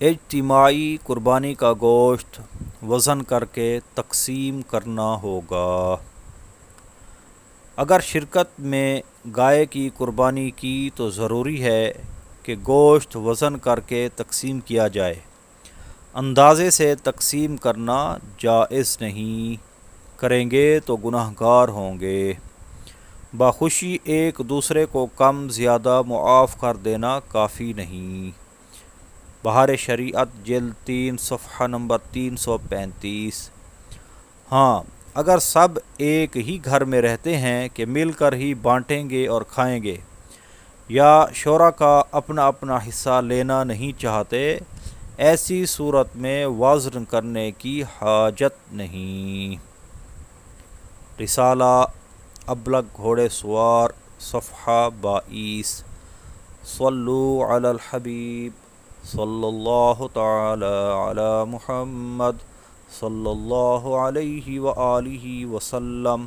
اجتماعی قربانی کا گوشت وزن کر کے تقسیم کرنا ہوگا۔ اگر شرکت میں گائے کی قربانی کی تو ضروری ہے کہ گوشت وزن کر کے تقسیم کیا جائے۔ اندازے سے تقسیم کرنا جائز نہیں، کریں گے تو گناہ گار ہوں گے۔ بخوشی ایک دوسرے کو کم زیادہ معاف کر دینا کافی نہیں۔ بہار شریعت جلد 3 صفحہ نمبر 335۔ ہاں، اگر سب ایک ہی گھر میں رہتے ہیں کہ مل کر ہی بانٹیں گے اور کھائیں گے، یا شرکاء اپنا اپنا حصہ لینا نہیں چاہتے، ایسی صورت میں وزن کرنے کی حاجت نہیں۔ رسالہ ابلغ گھوڑے سوار صفحہ 22۔ صلو علی الحبیب صلی اللہ تعالی علی محمد صلی اللہ علیہ وآلہ وسلم۔